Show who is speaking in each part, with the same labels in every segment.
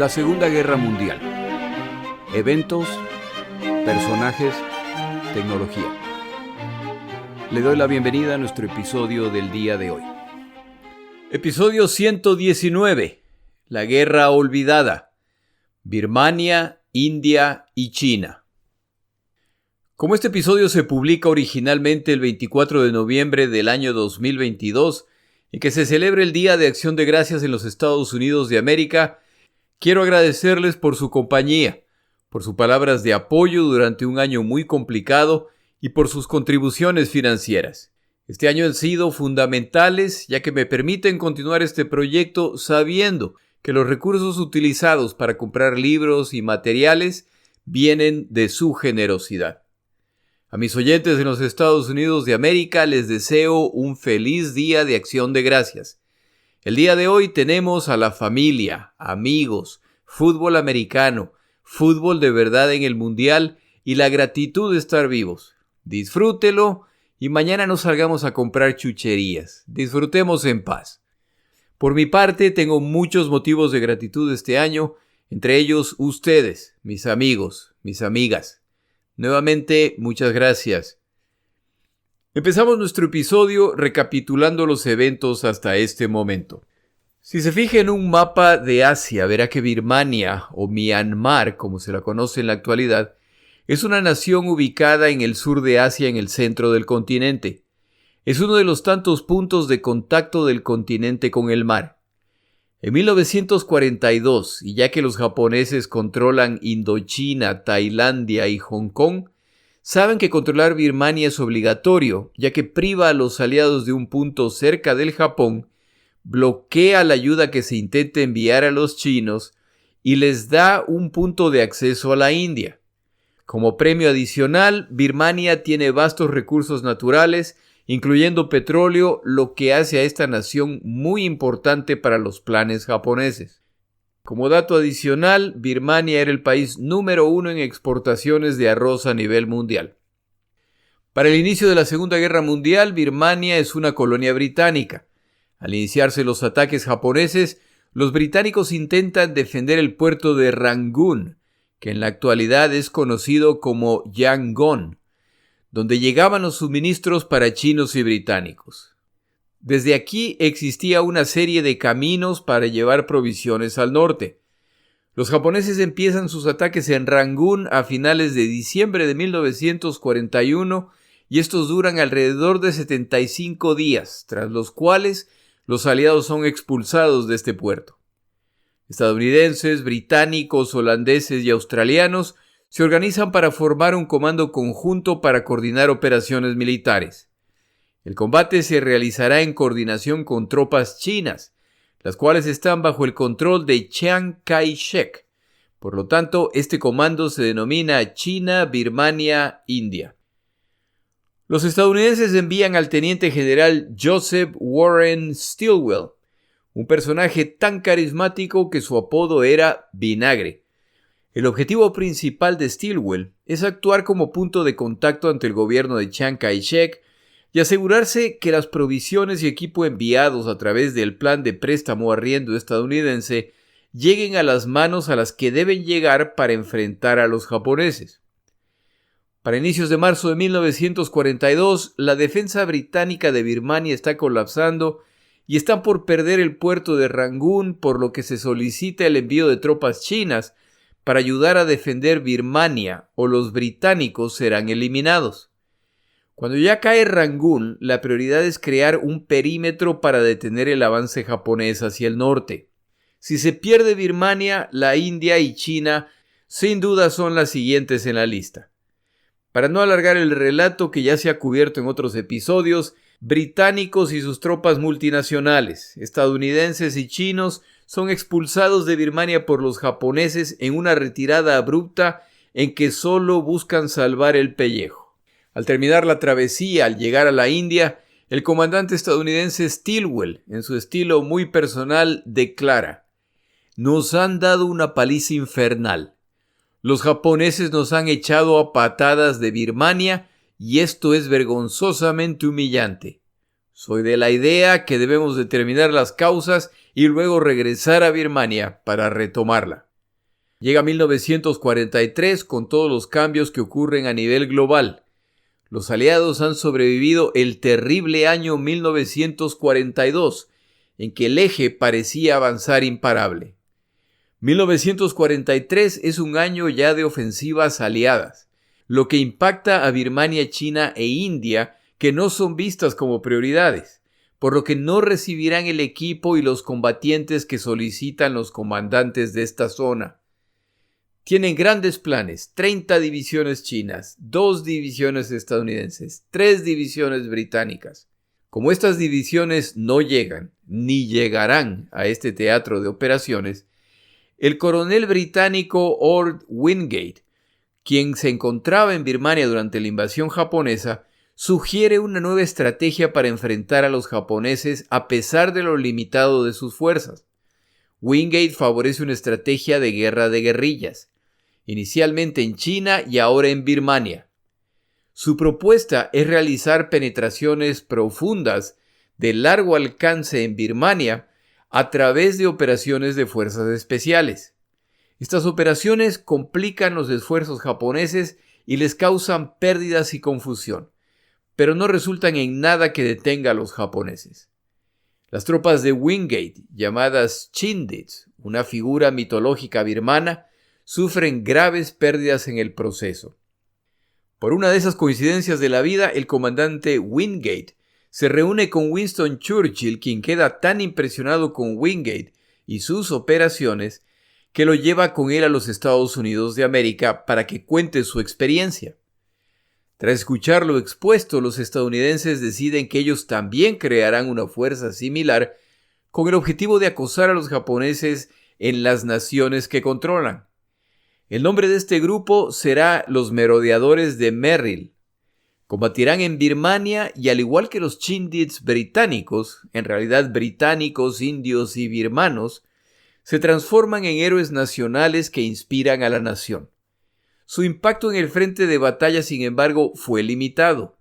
Speaker 1: La Segunda Guerra Mundial. Eventos, personajes, tecnología. Le doy la bienvenida a nuestro episodio del día de hoy. Episodio 119. La Guerra Olvidada. Birmania, India y China. Como este episodio se publica originalmente el 24 de noviembre del año 2022 y que se celebra el Día de Acción de Gracias en los Estados Unidos de América, quiero agradecerles por su compañía, por sus palabras de apoyo durante un año muy complicado y por sus contribuciones financieras. Este año han sido fundamentales ya que me permiten continuar este proyecto sabiendo que los recursos utilizados para comprar libros y materiales vienen de su generosidad. A mis oyentes en los Estados Unidos de América les deseo un feliz Día de Acción de Gracias. El día de hoy tenemos a la familia, amigos, fútbol americano, fútbol de verdad en el mundial y la gratitud de estar vivos. Disfrútelo y mañana no salgamos a comprar chucherías. Disfrutemos en paz. Por mi parte, tengo muchos motivos de gratitud este año, entre ellos ustedes, mis amigos, mis amigas. Nuevamente, muchas gracias. Empezamos nuestro episodio recapitulando los eventos hasta este momento. Si se fija en un mapa de Asia, verá que Birmania, o Myanmar, como se la conoce en la actualidad, es una nación ubicada en el sur de Asia, en el centro del continente. Es uno de los tantos puntos de contacto del continente con el mar. En 1942, y ya que los japoneses controlan Indochina, Tailandia y Hong Kong, saben que controlar Birmania es obligatorio, ya que priva a los aliados de un punto cerca del Japón, bloquea la ayuda que se intente enviar a los chinos y les da un punto de acceso a la India. Como premio adicional, Birmania tiene vastos recursos naturales, incluyendo petróleo, lo que hace a esta nación muy importante para los planes japoneses. Como dato adicional, Birmania era el país número 1 en exportaciones de arroz a nivel mundial. Para el inicio de la Segunda Guerra Mundial, Birmania es una colonia británica. Al iniciarse los ataques japoneses, los británicos intentan defender el puerto de Rangún, que en la actualidad es conocido como Yangon, donde llegaban los suministros para chinos y británicos. Desde aquí existía una serie de caminos para llevar provisiones al norte. Los japoneses empiezan sus ataques en Rangún a finales de diciembre de 1941 y estos duran alrededor de 75 días, tras los cuales los aliados son expulsados de este puerto. Estadounidenses, británicos, holandeses y australianos se organizan para formar un comando conjunto para coordinar operaciones militares. El combate se realizará en coordinación con tropas chinas, las cuales están bajo el control de Chiang Kai-shek. Por lo tanto, este comando se denomina China, Birmania, India. Los estadounidenses envían al teniente general Joseph Warren Stilwell, un personaje tan carismático que su apodo era Vinagre. El objetivo principal de Stilwell es actuar como punto de contacto ante el gobierno de Chiang Kai-shek y asegurarse que las provisiones y equipo enviados a través del plan de préstamo arriendo estadounidense lleguen a las manos a las que deben llegar para enfrentar a los japoneses. Para inicios de marzo de 1942, la defensa británica de Birmania está colapsando y están por perder el puerto de Rangún, por lo que se solicita el envío de tropas chinas para ayudar a defender Birmania o los británicos serán eliminados. Cuando ya cae Rangún, la prioridad es crear un perímetro para detener el avance japonés hacia el norte. Si se pierde Birmania, la India y China sin duda son las siguientes en la lista. Para no alargar el relato que ya se ha cubierto en otros episodios, británicos y sus tropas multinacionales, estadounidenses y chinos son expulsados de Birmania por los japoneses en una retirada abrupta en que solo buscan salvar el pellejo. Al terminar la travesía, al llegar a la India, el comandante estadounidense Stilwell, en su estilo muy personal, declara: «Nos han dado una paliza infernal. Los japoneses nos han echado a patadas de Birmania y esto es vergonzosamente humillante. Soy de la idea que debemos determinar las causas y luego regresar a Birmania para retomarla». Llega 1943 con todos los cambios que ocurren a nivel global. Los aliados han sobrevivido el terrible año 1942, en que el eje parecía avanzar imparable. 1943 es un año ya de ofensivas aliadas, lo que impacta a Birmania, China e India, que no son vistas como prioridades, por lo que no recibirán el equipo y los combatientes que solicitan los comandantes de esta zona. Tienen grandes planes: 30 divisiones chinas, 2 divisiones estadounidenses, 3 divisiones británicas. Como estas divisiones no llegan, ni llegarán a este teatro de operaciones, el coronel británico Ord Wingate, quien se encontraba en Birmania durante la invasión japonesa, sugiere una nueva estrategia para enfrentar a los japoneses a pesar de lo limitado de sus fuerzas. Wingate favorece una estrategia de guerra de guerrillas, inicialmente en China y ahora en Birmania. Su propuesta es realizar penetraciones profundas de largo alcance en Birmania a través de operaciones de fuerzas especiales. Estas operaciones complican los esfuerzos japoneses y les causan pérdidas y confusión, pero no resultan en nada que detenga a los japoneses. Las tropas de Wingate, llamadas Chindits, una figura mitológica birmana, sufren graves pérdidas en el proceso. Por una de esas coincidencias de la vida, el comandante Wingate se reúne con Winston Churchill, quien queda tan impresionado con Wingate y sus operaciones que lo lleva con él a los Estados Unidos de América para que cuente su experiencia. Tras escuchar lo expuesto, los estadounidenses deciden que ellos también crearán una fuerza similar con el objetivo de acosar a los japoneses en las naciones que controlan. El nombre de este grupo será los Merodeadores de Merrill. Combatirán en Birmania y, al igual que los Chindits británicos, en realidad británicos, indios y birmanos, se transforman en héroes nacionales que inspiran a la nación. Su impacto en el frente de batalla, sin embargo, fue limitado.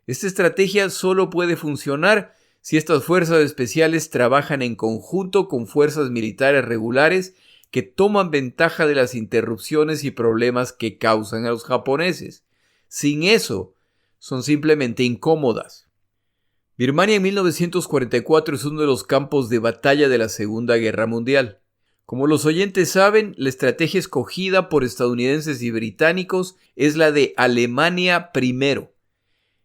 Speaker 1: Esta estrategia solo puede funcionar si estas fuerzas especiales trabajan en conjunto con fuerzas militares regulares que toman ventaja de las interrupciones y problemas que causan a los japoneses. Sin eso, son simplemente incómodas. Birmania en 1944 es uno de los campos de batalla de la Segunda Guerra Mundial. Como los oyentes saben, la estrategia escogida por estadounidenses y británicos es la de Alemania primero.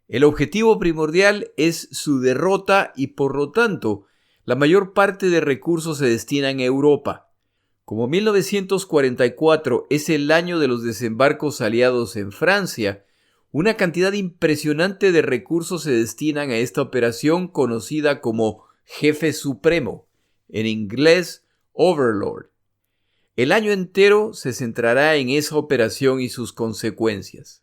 Speaker 1: El objetivo primordial es su derrota y, por lo tanto, la mayor parte de recursos se destinan a Europa. Como 1944 es el año de los desembarcos aliados en Francia, una cantidad impresionante de recursos se destinan a esta operación conocida como Jefe Supremo, en inglés Overlord. El año entero se centrará en esa operación y sus consecuencias.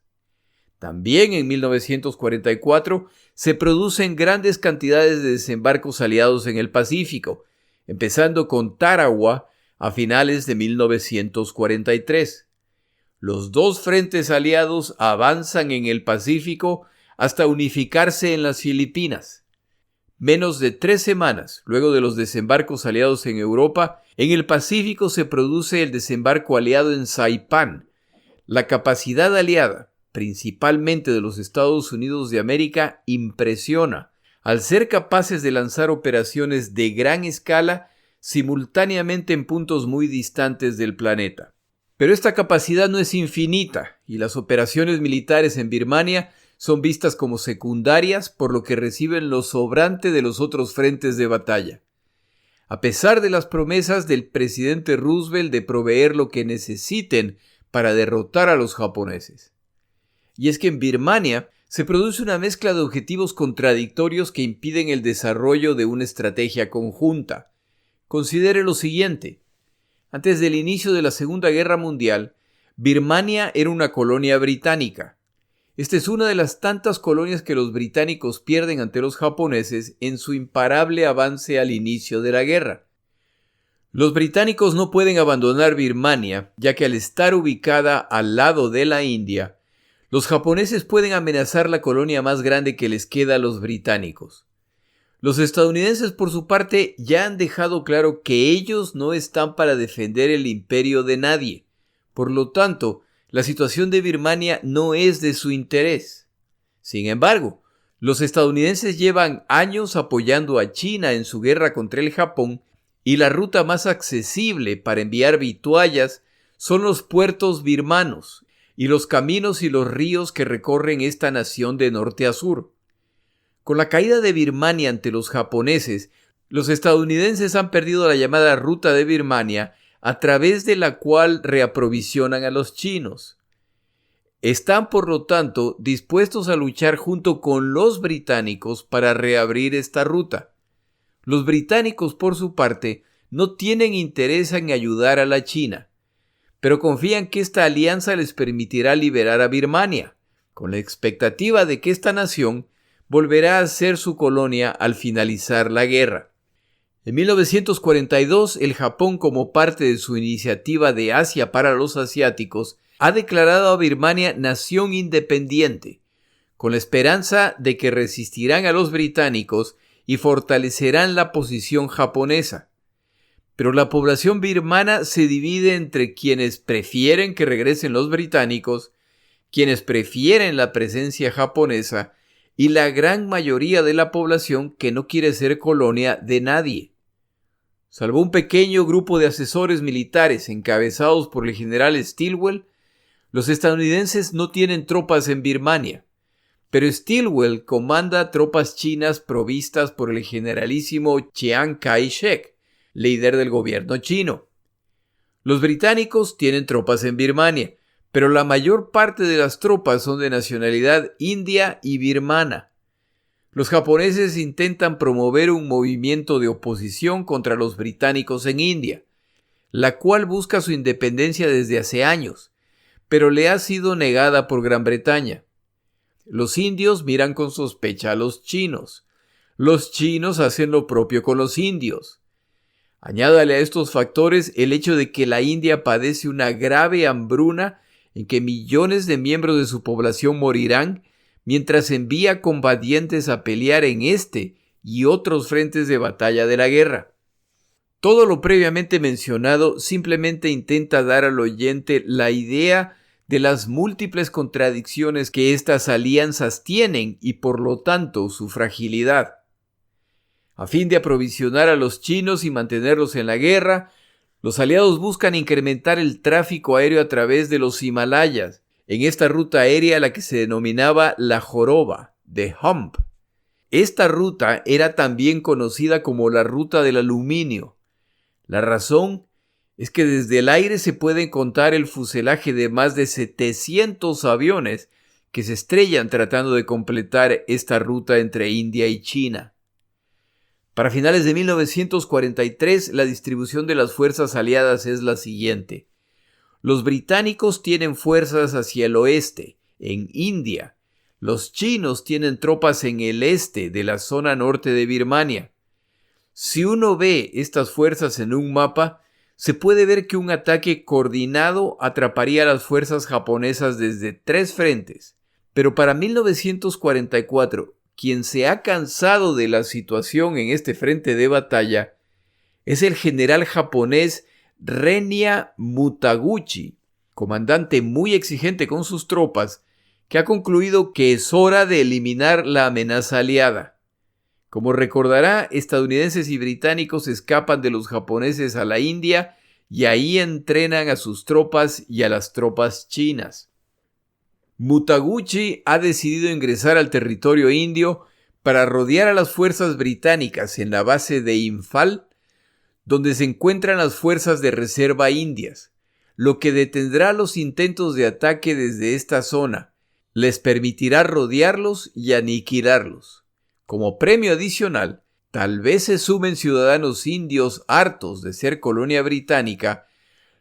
Speaker 1: También en 1944 se producen grandes cantidades de desembarcos aliados en el Pacífico, empezando con Tarawa a finales de 1943. Los dos frentes aliados avanzan en el Pacífico hasta unificarse en las Filipinas. Menos de 3 semanas luego de los desembarcos aliados en Europa, en el Pacífico se produce el desembarco aliado en Saipán. La capacidad aliada, principalmente de los Estados Unidos de América, impresiona, al ser capaces de lanzar operaciones de gran escala simultáneamente en puntos muy distantes del planeta. Pero esta capacidad no es infinita, y las operaciones militares en Birmania son vistas como secundarias, por lo que reciben lo sobrante de los otros frentes de batalla. A pesar de las promesas del presidente Roosevelt de proveer lo que necesiten para derrotar a los japoneses. Y es que en Birmania se produce una mezcla de objetivos contradictorios que impiden el desarrollo de una estrategia conjunta. Considere lo siguiente. Antes del inicio de la Segunda Guerra Mundial, Birmania era una colonia británica. Esta es una de las tantas colonias que los británicos pierden ante los japoneses en su imparable avance al inicio de la guerra. Los británicos no pueden abandonar Birmania, ya que al estar ubicada al lado de la India, los japoneses pueden amenazar la colonia más grande que les queda a los británicos. Los estadounidenses, por su parte, ya han dejado claro que ellos no están para defender el imperio de nadie. Por lo tanto, la situación de Birmania no es de su interés. Sin embargo, los estadounidenses llevan años apoyando a China en su guerra contra el Japón y la ruta más accesible para enviar vituallas son los puertos birmanos y los caminos y los ríos que recorren esta nación de norte a sur. Con la caída de Birmania ante los japoneses, los estadounidenses han perdido la llamada Ruta de Birmania, a través de la cual reaprovisionan a los chinos. Están, por lo tanto, dispuestos a luchar junto con los británicos para reabrir esta ruta. Los británicos, por su parte, no tienen interés en ayudar a la China, pero confían que esta alianza les permitirá liberar a Birmania, con la expectativa de que esta nación volverá a ser su colonia al finalizar la guerra. En 1942, el Japón, como parte de su iniciativa de Asia para los asiáticos, ha declarado a Birmania nación independiente, con la esperanza de que resistirán a los británicos y fortalecerán la posición japonesa. Pero la población birmana se divide entre quienes prefieren que regresen los británicos, quienes prefieren la presencia japonesa y la gran mayoría de la población que no quiere ser colonia de nadie. Salvo un pequeño grupo de asesores militares encabezados por el general Stilwell, los estadounidenses no tienen tropas en Birmania, pero Stilwell comanda tropas chinas provistas por el generalísimo Chiang Kai-shek, líder del gobierno chino. Los británicos tienen tropas en Birmania, pero la mayor parte de las tropas son de nacionalidad india y birmana. Los japoneses intentan promover un movimiento de oposición contra los británicos en India, la cual busca su independencia desde hace años, pero le ha sido negada por Gran Bretaña. Los indios miran con sospecha a los chinos. Los chinos hacen lo propio con los indios. Añádale a estos factores el hecho de que la India padece una grave hambruna en que millones de miembros de su población morirán mientras envía combatientes a pelear en este y otros frentes de batalla de la guerra. Todo lo previamente mencionado simplemente intenta dar al oyente la idea de las múltiples contradicciones que estas alianzas tienen y por lo tanto su fragilidad. A fin de aprovisionar a los chinos y mantenerlos en la guerra, los aliados buscan incrementar el tráfico aéreo a través de los Himalayas, en esta ruta aérea la que se denominaba la Joroba, de Hump. Esta ruta era también conocida como la ruta del aluminio. La razón es que desde el aire se puede contar el fuselaje de más de 700 aviones que se estrellan tratando de completar esta ruta entre India y China. Para finales de 1943, la distribución de las fuerzas aliadas es la siguiente. Los británicos tienen fuerzas hacia el oeste, en India. Los chinos tienen tropas en el este de la zona norte de Birmania. Si uno ve estas fuerzas en un mapa, se puede ver que un ataque coordinado atraparía a las fuerzas japonesas desde 3 frentes. Pero para 1944, quien se ha cansado de la situación en este frente de batalla es el general japonés Renya Mutaguchi, comandante muy exigente con sus tropas, que ha concluido que es hora de eliminar la amenaza aliada. Como recordará, estadounidenses y británicos escapan de los japoneses a la India y ahí entrenan a sus tropas y a las tropas chinas. Mutaguchi ha decidido ingresar al territorio indio para rodear a las fuerzas británicas en la base de Imphal, donde se encuentran las fuerzas de reserva indias, lo que detendrá los intentos de ataque desde esta zona, les permitirá rodearlos y aniquilarlos. Como premio adicional, tal vez se sumen ciudadanos indios hartos de ser colonia británica,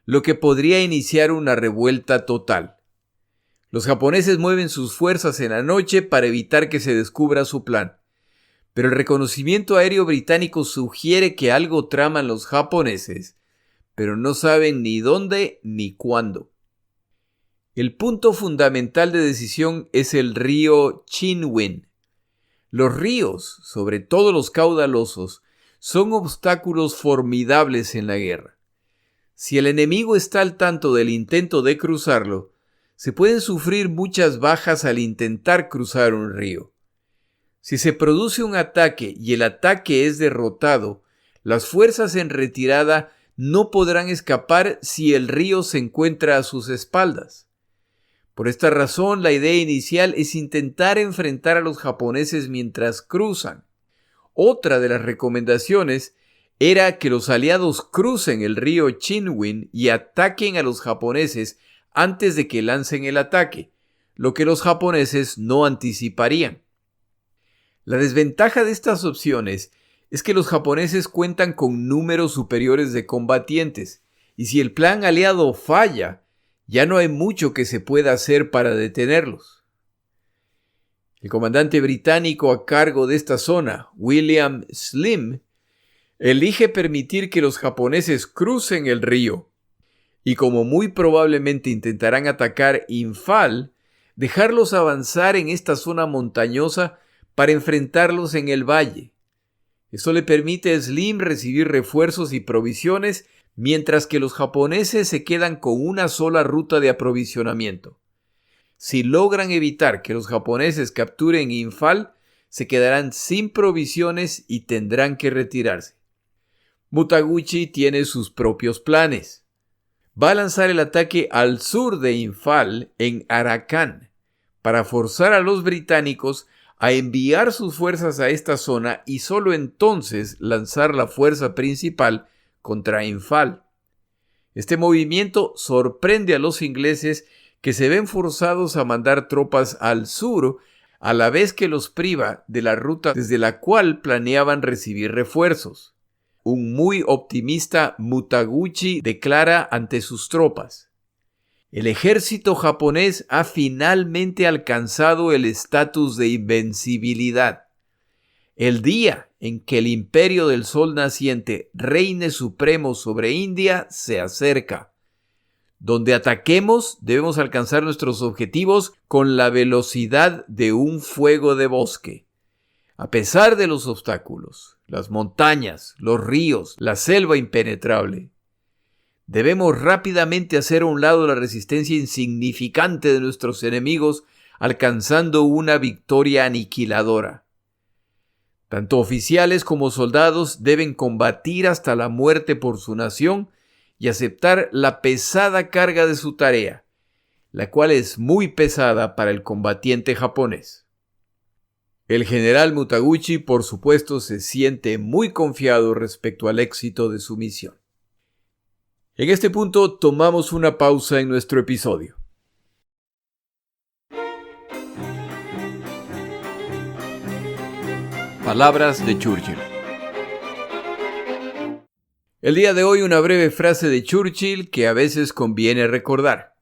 Speaker 1: lo que podría iniciar una revuelta total. Los japoneses mueven sus fuerzas en la noche para evitar que se descubra su plan. Pero el reconocimiento aéreo británico sugiere que algo traman los japoneses, pero no saben ni dónde ni cuándo. El punto fundamental de decisión es el río Chinwin. Los ríos, sobre todo los caudalosos, son obstáculos formidables en la guerra. Si el enemigo está al tanto del intento de cruzarlo, se pueden sufrir muchas bajas al intentar cruzar un río. Si se produce un ataque y el ataque es derrotado, las fuerzas en retirada no podrán escapar si el río se encuentra a sus espaldas. Por esta razón, la idea inicial es intentar enfrentar a los japoneses mientras cruzan. Otra de las recomendaciones era que los aliados crucen el río Chinwin y ataquen a los japoneses antes de que lancen el ataque, lo que los japoneses no anticiparían. La desventaja de estas opciones es que los japoneses cuentan con números superiores de combatientes, y si el plan aliado falla, ya no hay mucho que se pueda hacer para detenerlos. El comandante británico a cargo de esta zona, William Slim, elige permitir que los japoneses crucen el río, y como muy probablemente intentarán atacar Imphal, dejarlos avanzar en esta zona montañosa para enfrentarlos en el valle. Esto le permite a Slim recibir refuerzos y provisiones, mientras que los japoneses se quedan con una sola ruta de aprovisionamiento. Si logran evitar que los japoneses capturen Imphal, se quedarán sin provisiones y tendrán que retirarse. Mutaguchi tiene sus propios planes. Va a lanzar el ataque al sur de Imphal, en Arakan, para forzar a los británicos a enviar sus fuerzas a esta zona y solo entonces lanzar la fuerza principal contra Imphal. Este movimiento sorprende a los ingleses, que se ven forzados a mandar tropas al sur, a la vez que los priva de la ruta desde la cual planeaban recibir refuerzos. Un muy optimista Mutaguchi declara ante sus tropas: el ejército japonés ha finalmente alcanzado el estatus de invencibilidad. El día en que el imperio del sol naciente reine supremo sobre India se acerca. Donde ataquemos, debemos alcanzar nuestros objetivos con la velocidad de un fuego de bosque. A pesar de los obstáculos, las montañas, los ríos, la selva impenetrable, debemos rápidamente hacer a un lado la resistencia insignificante de nuestros enemigos, alcanzando una victoria aniquiladora. Tanto oficiales como soldados deben combatir hasta la muerte por su nación y aceptar la pesada carga de su tarea, la cual es muy pesada para el combatiente japonés. El general Mutaguchi, por supuesto, se siente muy confiado respecto al éxito de su misión. En este punto tomamos una pausa en nuestro episodio. Palabras de Churchill. El día de hoy una breve frase de Churchill que a veces conviene recordar.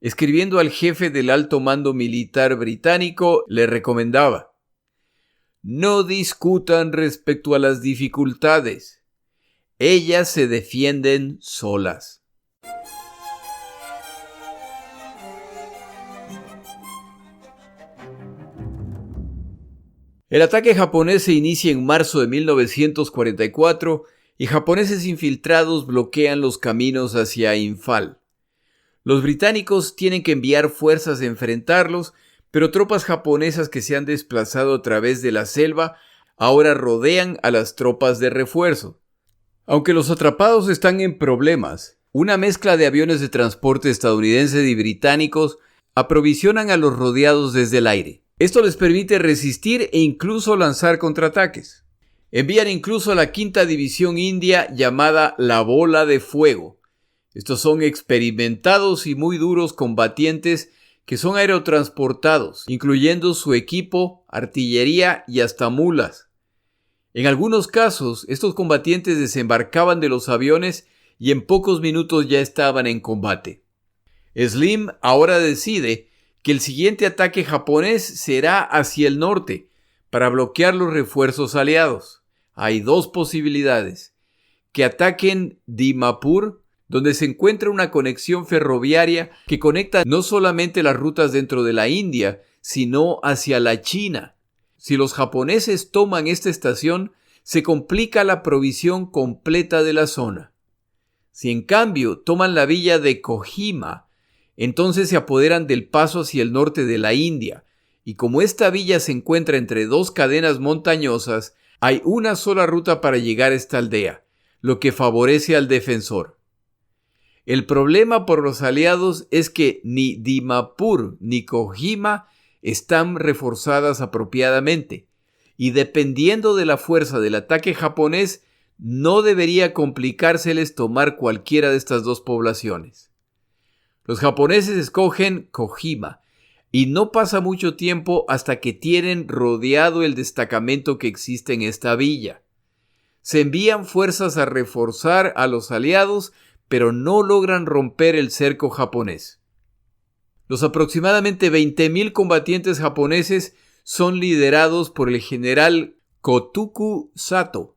Speaker 1: Escribiendo al jefe del alto mando militar británico, le recomendaba: no discutan respecto a las dificultades. Ellas se defienden solas. El ataque japonés se inicia en marzo de 1944 y japoneses infiltrados bloquean los caminos hacia Imphal. Los británicos tienen que enviar fuerzas a enfrentarlos, pero tropas japonesas que se han desplazado a través de la selva ahora rodean a las tropas de refuerzo. Aunque los atrapados están en problemas, una mezcla de aviones de transporte estadounidenses y británicos aprovisionan a los rodeados desde el aire. Esto les permite resistir e incluso lanzar contraataques. Envían incluso a la 5ª División India llamada la Bola de Fuego. Estos son experimentados y muy duros combatientes que son aerotransportados, incluyendo su equipo, artillería y hasta mulas. En algunos casos, estos combatientes desembarcaban de los aviones y en pocos minutos ya estaban en combate. Slim ahora decide que el siguiente ataque japonés será hacia el norte para bloquear los refuerzos aliados. Hay dos posibilidades: que ataquen Dimapur, donde se encuentra una conexión ferroviaria que conecta no solamente las rutas dentro de la India, sino hacia la China. Si los japoneses toman esta estación, se complica la provisión completa de la zona. Si en cambio toman la villa de Kohima, entonces se apoderan del paso hacia el norte de la India, y como esta villa se encuentra entre dos cadenas montañosas, hay una sola ruta para llegar a esta aldea, lo que favorece al defensor. El problema por los aliados es que ni Dimapur ni Kohima están reforzadas apropiadamente, y dependiendo de la fuerza del ataque japonés, no debería complicárseles tomar cualquiera de estas dos poblaciones. Los japoneses escogen Kohima, y no pasa mucho tiempo hasta que tienen rodeado el destacamento que existe en esta villa. Se envían fuerzas a reforzar a los aliados, pero no logran romper el cerco japonés. Los aproximadamente 20.000 combatientes japoneses son liderados por el general Kotoku Sato.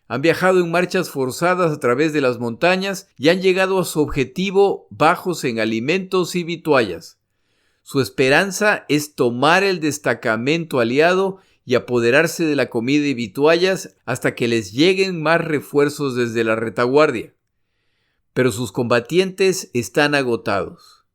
Speaker 1: Han viajado en marchas forzadas a través de las montañas y han llegado a su objetivo bajos en alimentos y vituallas. Su esperanza es tomar el destacamento aliado y apoderarse de la comida y vituallas hasta que les lleguen más refuerzos desde la retaguardia. Pero sus combatientes están agotados.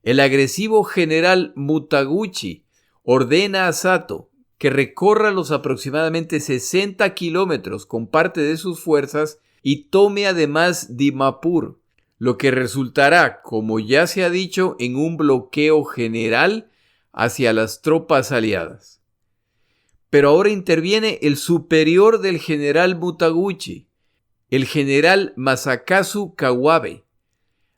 Speaker 1: El agresivo general Mutaguchi ordena a Sato que recorra los aproximadamente 60 kilómetros con parte de sus fuerzas y tome además Dimapur, lo que resultará, como ya se ha dicho, en un bloqueo general hacia las tropas aliadas. Pero ahora interviene el superior del general Mutaguchi, el general Masakazu Kawabe,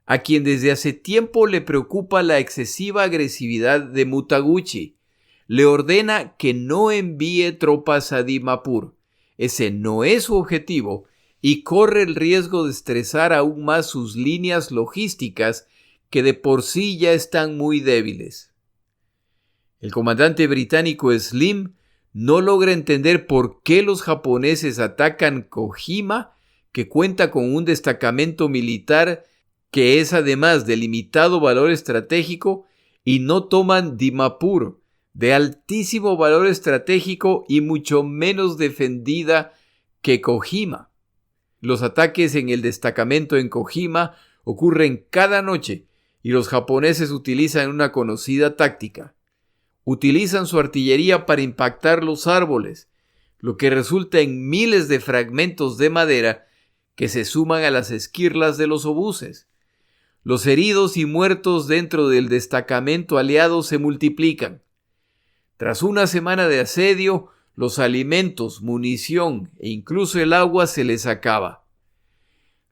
Speaker 1: a quien desde hace tiempo le preocupa la excesiva agresividad de Mutaguchi. Le ordena que no envíe tropas a Dimapur. Ese no es su objetivo y corre el riesgo de estresar aún más sus líneas logísticas que de por sí ya están muy débiles. El comandante británico Slim no logra entender por qué los japoneses atacan Kohima, que cuenta con un destacamento militar que es además de limitado valor estratégico, y no toman Dimapur, de altísimo valor estratégico y mucho menos defendida que Kohima. Los ataques en el destacamento en Kohima ocurren cada noche y los japoneses utilizan una conocida táctica. Utilizan su artillería para impactar los árboles, lo que resulta en miles de fragmentos de madera que se suman a las esquirlas de los obuses. Los heridos y muertos dentro del destacamento aliado se multiplican. Tras una semana de asedio, los alimentos, munición e incluso el agua se les acaba.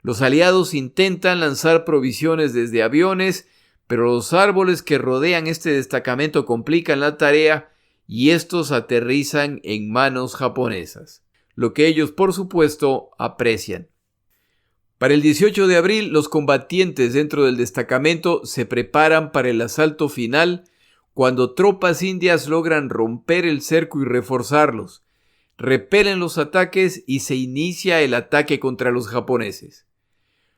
Speaker 1: Los aliados intentan lanzar provisiones desde aviones, pero los árboles que rodean este destacamento complican la tarea y estos aterrizan en manos japonesas, lo que ellos por supuesto aprecian. Para el 18 de abril, los combatientes dentro del destacamento se preparan para el asalto final cuando tropas indias logran romper el cerco y reforzarlos, repelen los ataques y se inicia el ataque contra los japoneses.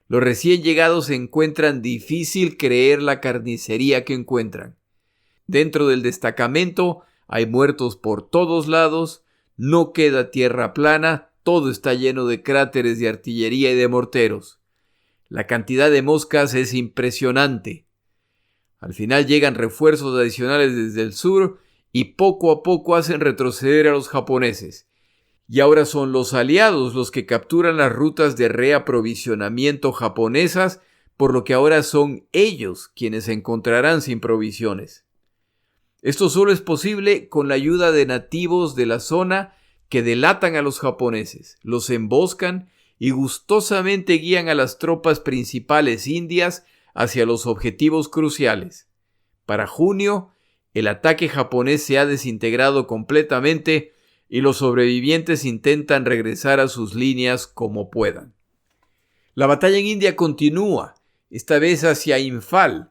Speaker 1: Los recién llegados encuentran difícil creer la carnicería que encuentran. Dentro del destacamento hay muertos por todos lados, no queda tierra plana, todo está lleno de cráteres de artillería y de morteros. La cantidad de moscas es impresionante. Al final llegan refuerzos adicionales desde el sur y poco a poco hacen retroceder a los japoneses. Y ahora son los aliados los que capturan las rutas de reaprovisionamiento japonesas, por lo que ahora son ellos quienes se encontrarán sin provisiones. Esto solo es posible con la ayuda de nativos de la zona que delatan a los japoneses, los emboscan y gustosamente guían a las tropas principales indias hacia los objetivos cruciales. Para junio, el ataque japonés se ha desintegrado completamente y los sobrevivientes intentan regresar a sus líneas como puedan. La batalla en India continúa, esta vez hacia Imphal,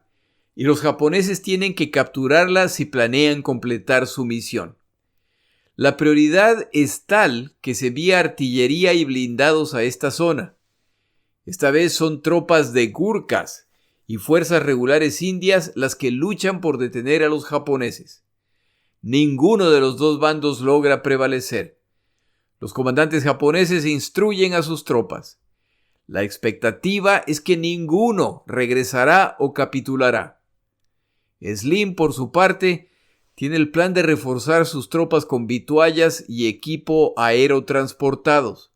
Speaker 1: y los japoneses tienen que capturarla si planean completar su misión. La prioridad es tal que se envía artillería y blindados a esta zona. Esta vez son tropas de Gurkhas y fuerzas regulares indias las que luchan por detener a los japoneses. Ninguno de los dos bandos logra prevalecer. Los comandantes japoneses instruyen a sus tropas. La expectativa es que ninguno regresará o capitulará. Slim, por su parte, tiene el plan de reforzar sus tropas con vituallas y equipo aerotransportados.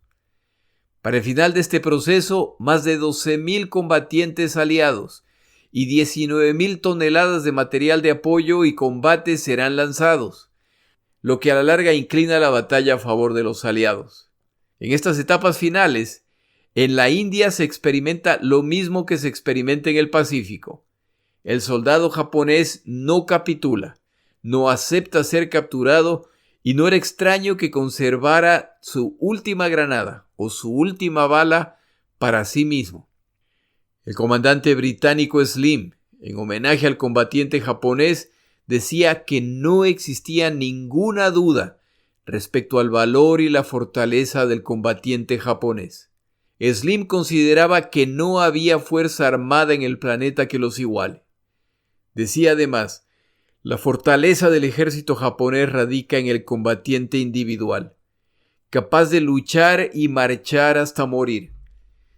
Speaker 1: Para el final de este proceso, más de 12,000 combatientes aliados y 19,000 toneladas de material de apoyo y combate serán lanzados, lo que a la larga inclina la batalla a favor de los aliados. En estas etapas finales, en la India se experimenta lo mismo que se experimenta en el Pacífico. El soldado japonés no capitula, no acepta ser capturado y no era extraño que conservara su última granada o su última bala para sí mismo. El comandante británico Slim, en homenaje al combatiente japonés, decía que no existía ninguna duda respecto al valor y la fortaleza del combatiente japonés. Slim consideraba que no había fuerza armada en el planeta que los iguale. Decía además, la fortaleza del ejército japonés radica en el combatiente individual, capaz de luchar y marchar hasta morir.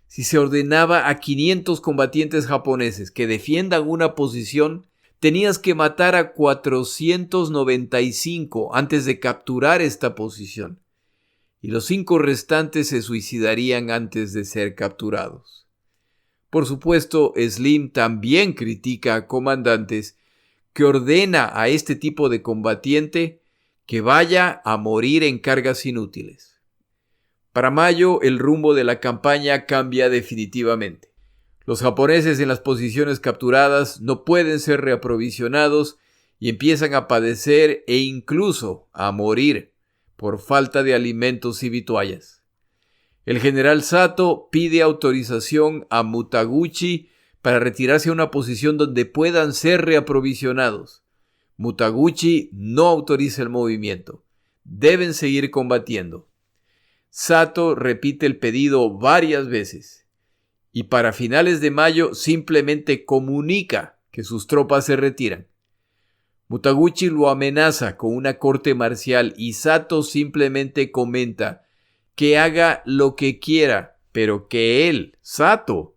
Speaker 1: Si se ordenaba a 500 combatientes japoneses que defiendan una posición, tenías que matar a 495 antes de capturar esta posición, y los 5 restantes se suicidarían antes de ser capturados. Por supuesto, Slim también critica a comandantes que ordena a este tipo de combatiente que vaya a morir en cargas inútiles. Para mayo, el rumbo de la campaña cambia definitivamente. Los japoneses en las posiciones capturadas no pueden ser reaprovisionados y empiezan a padecer e incluso a morir por falta de alimentos y vituallas. El general Sato pide autorización a Mutaguchi para retirarse a una posición donde puedan ser reaprovisionados. Mutaguchi no autoriza el movimiento. Deben seguir combatiendo. Sato repite el pedido varias veces y para finales de mayo simplemente comunica que sus tropas se retiran. Mutaguchi lo amenaza con una corte marcial y Sato simplemente comenta que haga lo que quiera, pero que él, Sato,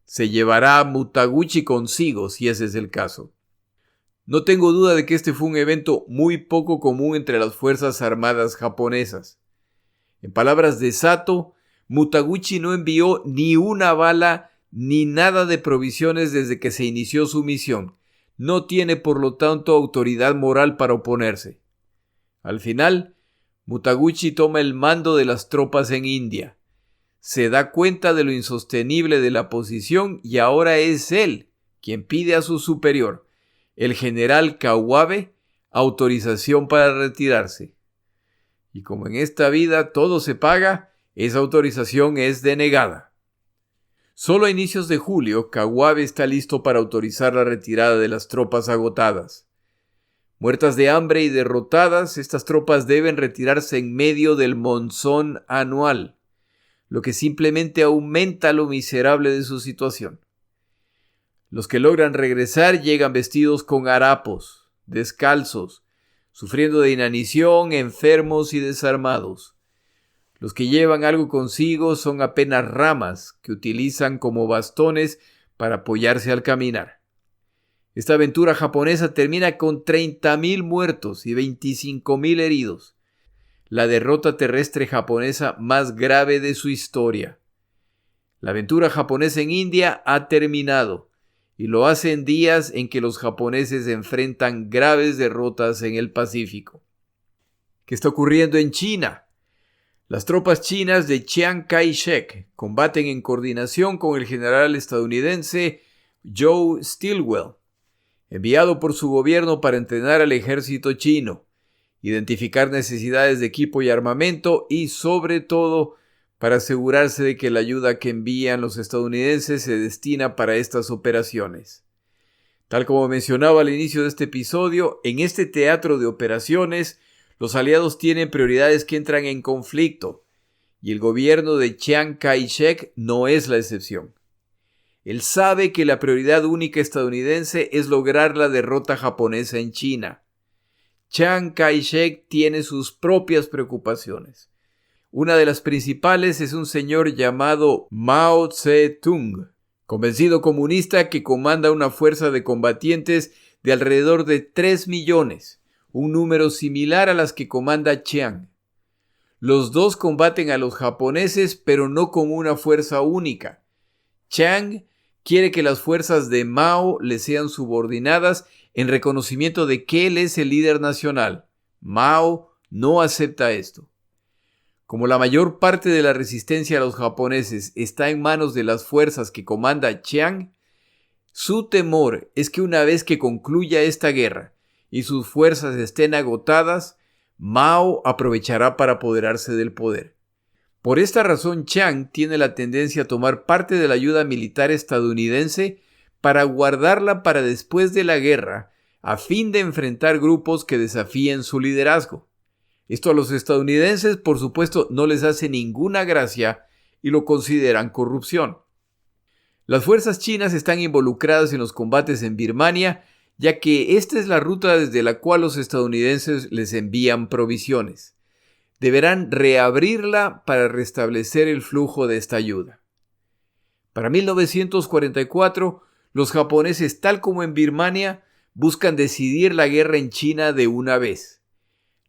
Speaker 1: se llevará a Mutaguchi consigo si ese es el caso. No tengo duda de que este fue un evento muy poco común entre las fuerzas armadas japonesas. En palabras de Sato, Mutaguchi no envió ni una bala ni nada de provisiones desde que se inició su misión. No tiene, por lo tanto, autoridad moral para oponerse. Al final, Mutaguchi toma el mando de las tropas en India. Se da cuenta de lo insostenible de la posición y ahora es él quien pide a su superior, el general Kawabe, autorización para retirarse. Y como en esta vida todo se paga, esa autorización es denegada. Solo a inicios de julio, Kawabe está listo para autorizar la retirada de las tropas agotadas. Muertas de hambre y derrotadas, estas tropas deben retirarse en medio del monzón anual, lo que simplemente aumenta lo miserable de su situación. Los que logran regresar llegan vestidos con harapos, descalzos, sufriendo de inanición, enfermos y desarmados. Los que llevan algo consigo son apenas ramas que utilizan como bastones para apoyarse al caminar. Esta aventura japonesa termina con 30,000 muertos y 25,000 heridos. La derrota terrestre japonesa más grave de su historia. La aventura japonesa en India ha terminado. Y lo hace en días en que los japoneses enfrentan graves derrotas en el Pacífico. ¿Qué está ocurriendo en China? Las tropas chinas de Chiang Kai-shek combaten en coordinación con el general estadounidense Joe Stilwell, enviado por su gobierno para entrenar al ejército chino, identificar necesidades de equipo y armamento y, sobre todo, para asegurarse de que la ayuda que envían los estadounidenses se destina para estas operaciones. Tal como mencionaba al inicio de este episodio, en este teatro de operaciones, los aliados tienen prioridades que entran en conflicto, y el gobierno de Chiang Kai-shek no es la excepción. Él sabe que la prioridad única estadounidense es lograr la derrota japonesa en China. Chiang Kai-shek tiene sus propias preocupaciones. Una de las principales es un señor llamado Mao Zedong, convencido comunista que comanda una fuerza de combatientes de alrededor de 3 millones, un número similar a las que comanda Chiang. Los dos combaten a los japoneses, pero no como una fuerza única. Chiang quiere que las fuerzas de Mao le sean subordinadas en reconocimiento de que él es el líder nacional. Mao no acepta esto. Como la mayor parte de la resistencia a los japoneses está en manos de las fuerzas que comanda Chiang, su temor es que una vez que concluya esta guerra y sus fuerzas estén agotadas, Mao aprovechará para apoderarse del poder. Por esta razón, Chiang tiene la tendencia a tomar parte de la ayuda militar estadounidense para guardarla para después de la guerra, a fin de enfrentar grupos que desafíen su liderazgo. Esto a los estadounidenses, por supuesto, no les hace ninguna gracia y lo consideran corrupción. Las fuerzas chinas están involucradas en los combates en Birmania, ya que esta es la ruta desde la cual los estadounidenses les envían provisiones. Deberán reabrirla para restablecer el flujo de esta ayuda. Para 1944, los japoneses, tal como en Birmania, buscan decidir la guerra en China de una vez.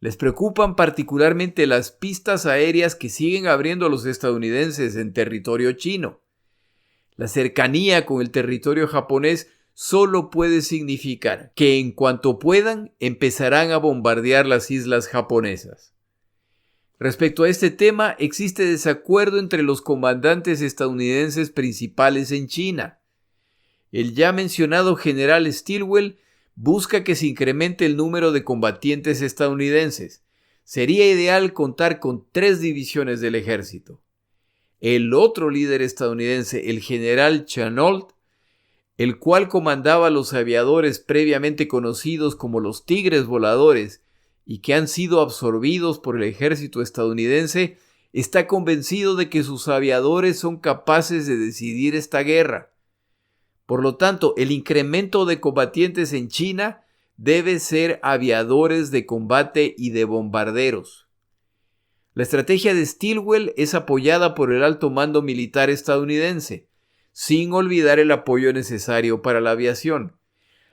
Speaker 1: Les preocupan particularmente las pistas aéreas que siguen abriendo los estadounidenses en territorio chino. La cercanía con el territorio japonés solo puede significar que en cuanto puedan empezarán a bombardear las islas japonesas. Respecto a este tema, existe desacuerdo entre los comandantes estadounidenses principales en China. El ya mencionado general Stilwell busca que se incremente el número de combatientes estadounidenses. Sería ideal contar con 3 divisiones del ejército. El otro líder estadounidense, el general Chennault, el cual comandaba los aviadores previamente conocidos como los Tigres Voladores y que han sido absorbidos por el ejército estadounidense, está convencido de que sus aviadores son capaces de decidir esta guerra. Por lo tanto, el incremento de combatientes en China debe ser aviadores de combate y de bombarderos. La estrategia de Stilwell es apoyada por el alto mando militar estadounidense, sin olvidar el apoyo necesario para la aviación.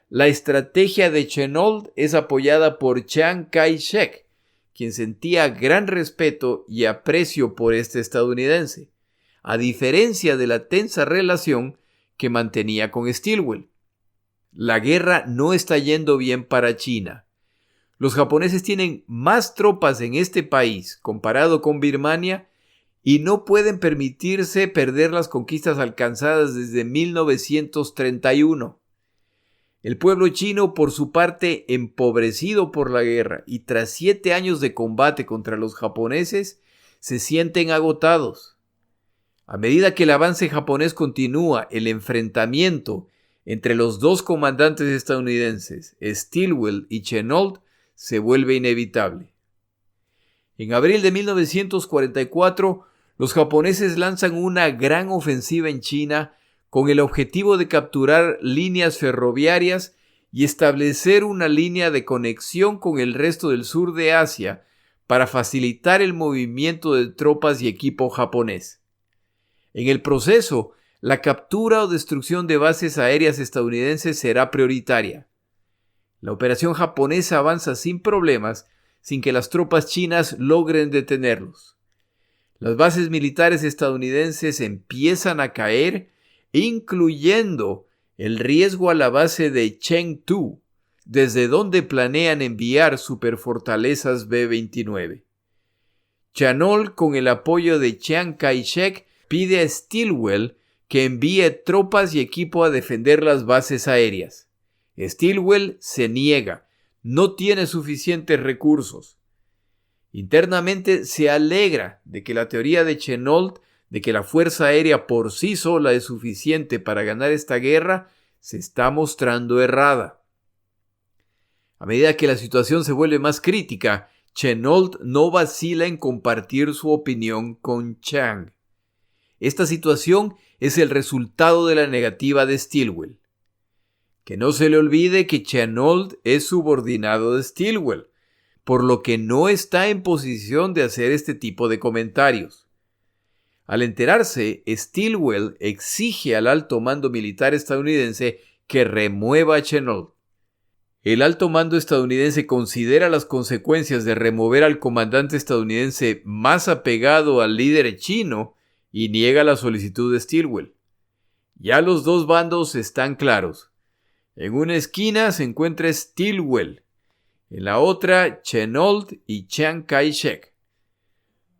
Speaker 1: La estrategia de Chennault es apoyada por Chiang Kai-shek, quien sentía gran respeto y aprecio por este estadounidense, a diferencia de la tensa relación que mantenía con Stilwell. La guerra no está yendo bien para China. Los japoneses tienen más tropas en este país comparado con Birmania y no pueden permitirse perder las conquistas alcanzadas desde 1931. El pueblo chino, por su parte, empobrecido por la guerra y tras 7 años de combate contra los japoneses, se sienten agotados. A medida que el avance japonés continúa, el enfrentamiento entre los dos comandantes estadounidenses, Stilwell y Chennault, se vuelve inevitable. En abril de 1944, los japoneses lanzan una gran ofensiva en China con el objetivo de capturar líneas ferroviarias y establecer una línea de conexión con el resto del sur de Asia para facilitar el movimiento de tropas y equipo japonés. En el proceso, la captura o destrucción de bases aéreas estadounidenses será prioritaria. La operación japonesa avanza sin problemas, sin que las tropas chinas logren detenerlos. Las bases militares estadounidenses empiezan a caer, incluyendo el riesgo a la base de Chengdu, desde donde planean enviar superfortalezas B-29. Chennault, con el apoyo de Chiang Kai-shek, pide a Stilwell que envíe tropas y equipo a defender las bases aéreas. Stilwell se niega, no tiene suficientes recursos. Internamente se alegra de que la teoría de Chennault de que la fuerza aérea por sí sola es suficiente para ganar esta guerra se está mostrando errada. A medida que la situación se vuelve más crítica, Chennault no vacila en compartir su opinión con Chiang. Esta situación es el resultado de la negativa de Stilwell. Que no se le olvide que Chennault es subordinado de Stilwell. por lo que no está en posición de hacer este tipo de comentarios. Al enterarse, Stilwell exige al alto mando militar estadounidense que remueva a Chennault. El alto mando estadounidense considera las consecuencias de remover al comandante estadounidense más apegado al líder chino y niega la solicitud de Stilwell. Ya los dos bandos están claros. En una esquina se encuentra Stilwell, en la otra Chennault y Chiang Kai-shek.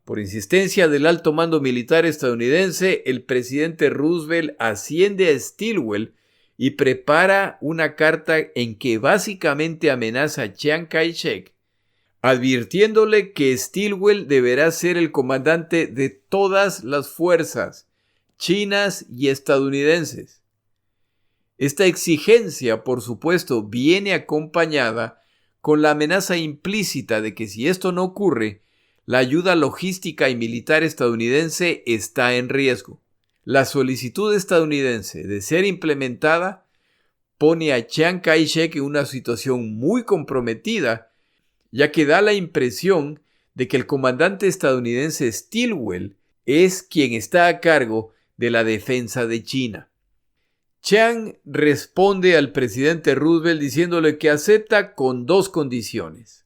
Speaker 1: Por insistencia del alto mando militar estadounidense, el presidente Roosevelt asciende a Stilwell y prepara una carta en que básicamente amenaza a Chiang Kai-shek, advirtiéndole que Stilwell deberá ser el comandante de todas las fuerzas, chinas y estadounidenses. Esta exigencia, por supuesto, viene acompañada con la amenaza implícita de que si esto no ocurre, la ayuda logística y militar estadounidense está en riesgo. La solicitud estadounidense de ser implementada pone a Chiang Kai-shek en una situación muy comprometida, ya que da la impresión de que el comandante estadounidense Stilwell es quien está a cargo de la defensa de China. Chiang responde al presidente Roosevelt diciéndole que acepta con dos condiciones.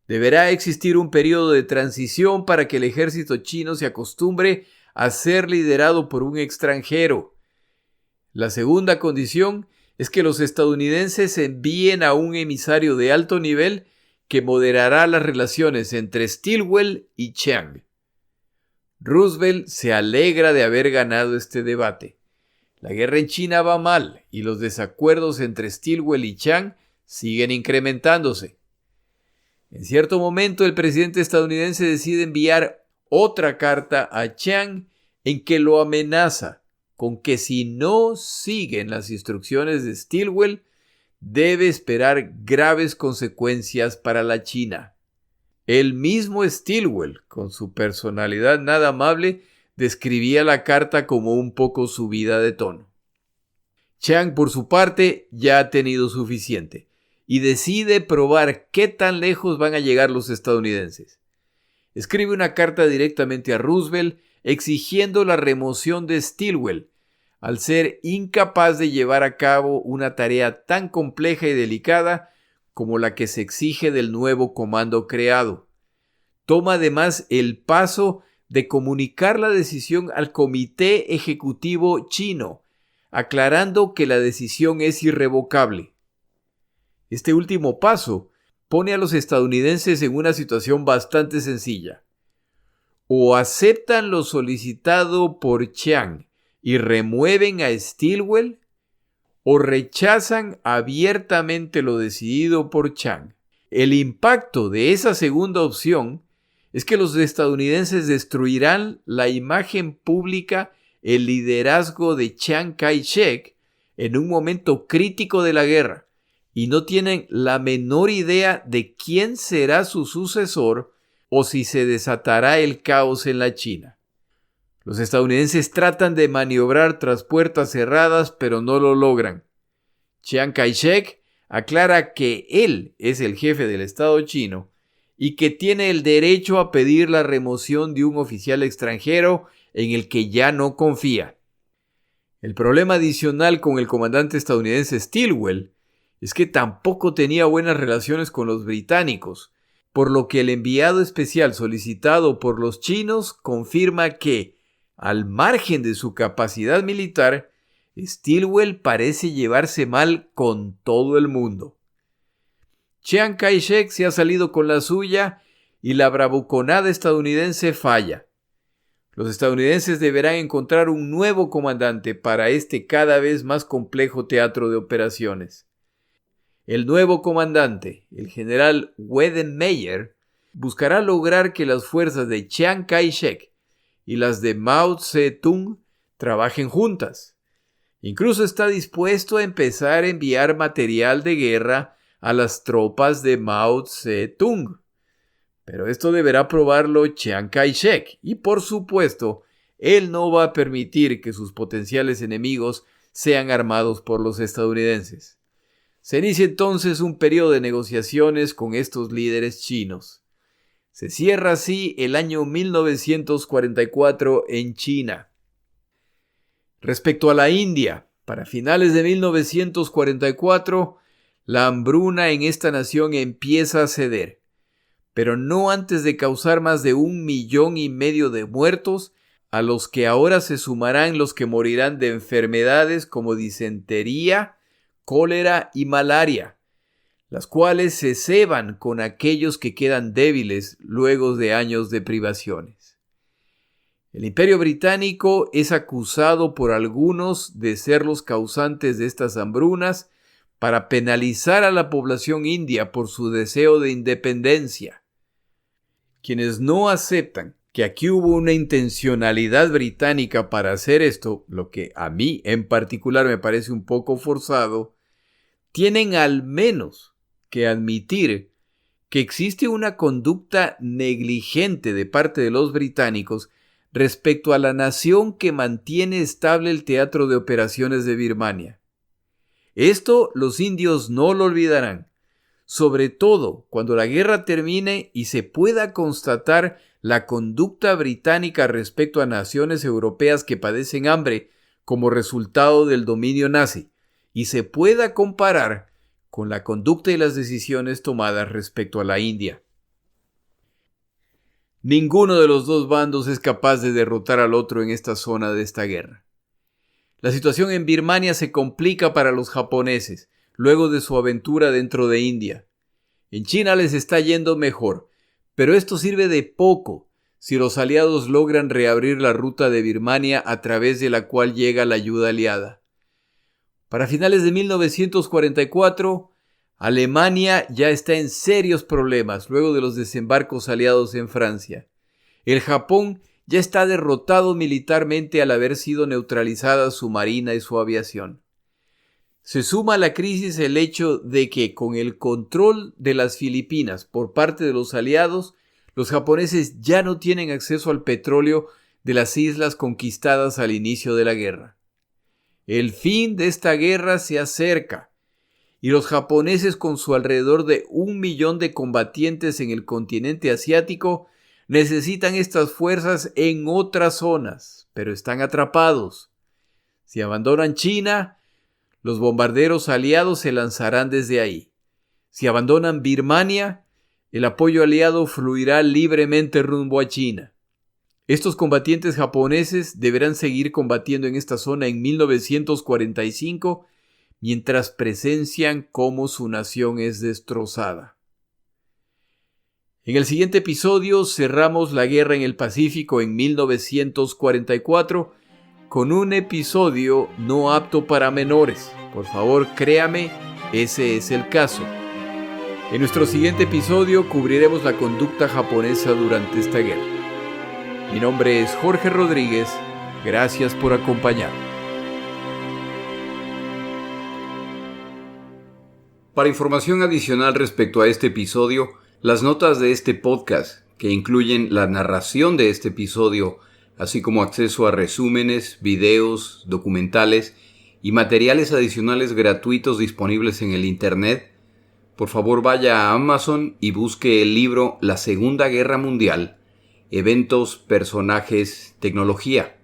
Speaker 1: Deberá existir un periodo de transición para que el ejército chino se acostumbre a ser liderado por un extranjero. La segunda condición es que los estadounidenses envíen a un emisario de alto nivel que moderará las relaciones entre Stilwell y Chiang. Roosevelt se alegra de haber ganado este debate. La guerra en China va mal y los desacuerdos entre Stilwell y Chiang siguen incrementándose. En cierto momento, el presidente estadounidense decide enviar otra carta a Chiang en que lo amenaza con que si no siguen las instrucciones de Stilwell, debe esperar graves consecuencias para la China. El mismo Stilwell, con su personalidad nada amable, describía la carta como un poco subida de tono. Chiang, por su parte, ya ha tenido suficiente y decide probar qué tan lejos van a llegar los estadounidenses. Escribe una carta directamente a Roosevelt exigiendo la remoción de Stilwell, al ser incapaz de llevar a cabo una tarea tan compleja y delicada como la que se exige del nuevo comando creado. Toma además el paso de comunicar la decisión al Comité Ejecutivo chino, aclarando que la decisión es irrevocable. Este último paso pone a los estadounidenses en una situación bastante sencilla. O aceptan lo solicitado por Chiang y remueven a Stilwell, o rechazan abiertamente lo decidido por Chiang. El impacto de esa segunda opción es que los estadounidenses destruirán la imagen pública, el liderazgo de Chiang Kai-shek en un momento crítico de la guerra y no tienen la menor idea de quién será su sucesor o si se desatará el caos en la China. Los estadounidenses tratan de maniobrar tras puertas cerradas, pero no lo logran. Chiang Kai-shek aclara que él es el jefe del Estado chino y que tiene el derecho a pedir la remoción de un oficial extranjero en el que ya no confía. El problema adicional con el comandante estadounidense Stilwell es que tampoco tenía buenas relaciones con los británicos, por lo que el enviado especial solicitado por los chinos confirma que, al margen de su capacidad militar, Stilwell parece llevarse mal con todo el mundo. Chiang Kai-shek se ha salido con la suya y la bravuconada estadounidense falla. Los estadounidenses deberán encontrar un nuevo comandante para este cada vez más complejo teatro de operaciones. El nuevo comandante, el general Wedenmeyer, buscará lograr que las fuerzas de Chiang Kai-shek y las de Mao Zedong trabajen juntas. Incluso está dispuesto a empezar a enviar material de guerra a las tropas de Mao Zedong. Pero esto deberá probarlo Chiang Kai-shek y, por supuesto, él no va a permitir que sus potenciales enemigos sean armados por los estadounidenses. Se inicia entonces un periodo de negociaciones con estos líderes chinos. Se cierra así el año 1944 en China. Respecto a la India, para finales de 1944, la hambruna en esta nación empieza a ceder, pero no antes de causar más de 1,5 millones de muertos, a los que ahora se sumarán los que morirán de enfermedades como disentería, cólera y malaria, las cuales se ceban con aquellos que quedan débiles luego de años de privaciones. El Imperio Británico es acusado por algunos de ser los causantes de estas hambrunas para penalizar a la población india por su deseo de independencia. Quienes no aceptan que aquí hubo una intencionalidad británica para hacer esto, lo que a mí en particular me parece un poco forzado, tienen al menos que admitir que existe una conducta negligente de parte de los británicos respecto a la nación que mantiene estable el teatro de operaciones de Birmania. Esto los indios no lo olvidarán, sobre todo cuando la guerra termine y se pueda constatar la conducta británica respecto a naciones europeas que padecen hambre como resultado del dominio nazi, y se pueda comparar con la conducta y las decisiones tomadas respecto a la India. Ninguno de los dos bandos es capaz de derrotar al otro en esta zona de esta guerra. La situación en Birmania se complica para los japoneses, luego de su aventura dentro de India. En China les está yendo mejor, pero esto sirve de poco si los aliados logran reabrir la ruta de Birmania a través de la cual llega la ayuda aliada. Para finales de 1944, Alemania ya está en serios problemas luego de los desembarcos aliados en Francia. El Japón ya está derrotado militarmente al haber sido neutralizada su marina y su aviación. Se suma a la crisis el hecho de que con el control de las Filipinas por parte de los aliados, los japoneses ya no tienen acceso al petróleo de las islas conquistadas al inicio de la guerra. El fin de esta guerra se acerca y los japoneses, con su alrededor de 1 millón de combatientes en el continente asiático, necesitan estas fuerzas en otras zonas, pero están atrapados. Si abandonan China, los bombarderos aliados se lanzarán desde ahí. Si abandonan Birmania, el apoyo aliado fluirá libremente rumbo a China. Estos combatientes japoneses deberán seguir combatiendo en esta zona en 1945, mientras presencian cómo su nación es destrozada. En el siguiente episodio cerramos la guerra en el Pacífico en 1944 con un episodio no apto para menores. Por favor, créame, ese es el caso. En nuestro siguiente episodio cubriremos la conducta japonesa durante esta guerra. Mi nombre es Jorge Rodríguez. Gracias por acompañarme. Para información adicional respecto a este episodio, las notas de este podcast, que incluyen la narración de este episodio, así como acceso a resúmenes, videos, documentales y materiales adicionales gratuitos disponibles en el Internet, por favor vaya a Amazon y busque el libro La Segunda Guerra Mundial, Eventos, Personajes, Tecnología.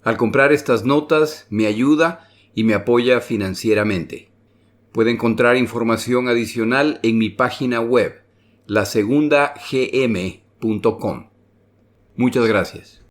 Speaker 1: Al comprar estas notas, me ayuda y me apoya financieramente. Puede encontrar información adicional en mi página web, lasegundagm.com. Muchas gracias.